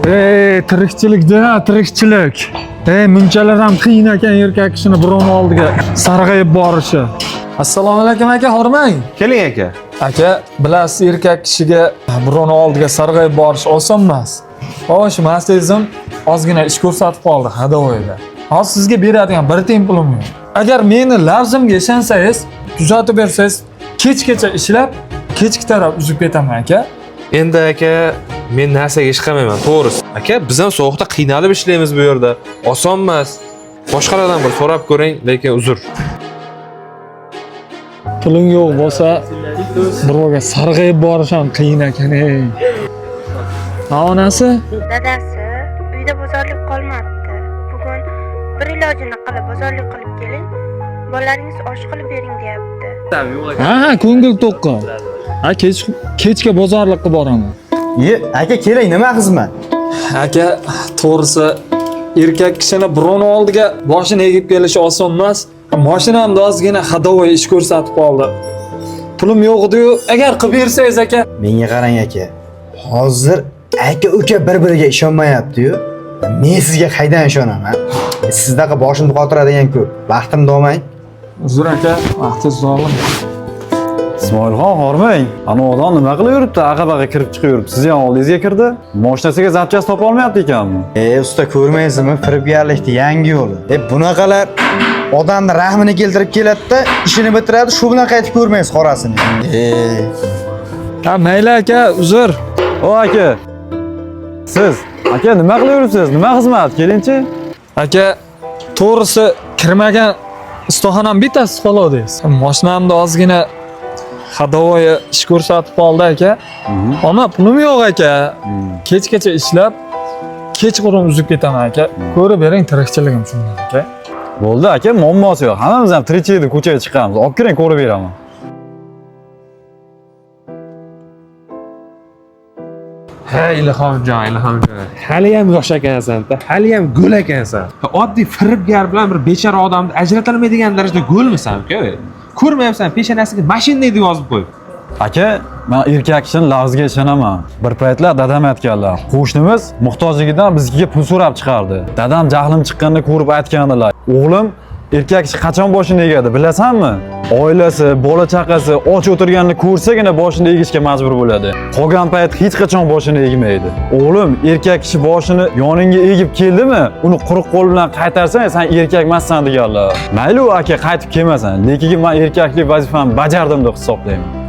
Tirikchilikda, tirikchilik. Munchalar ham qiyin ekan erkak kishini birovning oldiga sarg'ayib borishi. Assalomu alaykum aka, hormang. Keling aka. Aka, bilasiz erkak kishiga birovning oldiga sarg'ayib borish oson emas. Xo'sh, mastezim ozgina ish ko'rsatib qoldi hadovoyda. Hozir sizga beradigan bir tiyin pulim yo'q. Agar meni lafzimga ishonsangiz, tuzatib bersangiz, kechgacha ishlab, kechki taraf uzib ketaman aka. Endi aka, men narsaga ish qilmayman, to'g'risi. Aka, biz ham sovuqda qiynalib ishlaymiz bu yerda. Oson emas. Boshqalardan bir so'rab ko'ring, lekin uzr. Puling yo'q bo'lsa, birovga sarg'ayib borish ham qiyin ekan. Onasi? Dadasi uyda bozorlik qolmabdi. Bugun bir ilojini qilib bozorlik qilib keling. Bolalaringiz osh qilib bering deyapti. Ha, ko'ngil to'qqan. Ha, kechga bozorlik qilib boraman. Aka keling, nima xizmat? Aka, to'g'risi erkak kishini birovning oldiga boshini egib kelishi oson emas. Mashinamda ozgina hadovoy ish ko'rsatib qoldi. Pulim yo'q edi-yu, agar qilib bersangiz aka. Menga qarang aka. Hozir aka-uka bir-biriga ishonmayapti-yu. Men sizga qaydan ishonaman? Sizdaqa boshimni qotiradigan ko'p. Vaqtim domang. Uzr aka, vaqtingiz zolim. Ismoilxon, hormang. Ana odam nima qilib yuribdi? Aqabaga kirib chiqib yuribdi. Siz ham oldingizga kirdi. Mashinasiga zapchast topa olmayapti ekanmi? Usta ko'rmaysizmi? Firibgarlikni yangi yo'li. Bunaqalar odamni rahmini keltirib keladi-da, ishini bitiradi, shu bilan qaytib ko'rmaysiz qorasini. Ha, mayli aka, uzr. O aka. Siz, aka nima qilib yuribsiz? Nima xizmat? Kelingchi. Aka, to'g'risi kirmagan istoxonam bittasi qoldi. Mashinamda ozgina hadovoy ish ko'rsatib qoldi aka. Ammo pulim yo'q aka. Kechgacha ishlab, kechqurun uzib ketaman aka. Ko'rib bering, tirikchiligim shunday aka. Bo'ldi aka, muammosi yo'q. Hammamiz ham tirikchilikda ko'chaga chiqamiz. Olib kiring, ko'rib beraman. Ha, Ilhomjon. Hali ham yosh ekansan-da, hali ham go'l ekansan. Oddiy firibgar bilan bir bechora odamni ajratilmaydigan darajada go'lmisan-ku? Ko'rmayapsan, peshonasiga mashina deb yozib qo'y. Aka, men erkak kishining lafziga ishonaman. Bir paytlar dadam aytganlar, qo'shnimiz muhtojligidan bizga pul so'rab chiqardi. Dadam jahlim chiqqanda ko'rib aytgandilar. O'g'lim, erkak kishi qachon boshini egadi, bilasanmi? Oilasi, bola chaqasi och o'tirganini ko'rsagina boshini egishga majbur bo'ladi. Qolgan payt hech qachon boshini egmaydi. O'g'lim, erkak kishi boshini yoningga egib keldimi, uni quruq qo'l bilan qaytarsang, sen erkak emassan deganlar. Mayli u aka qaytib kelmasan, lekin men erkaklik vazifamni bajardim deb hisoblayman.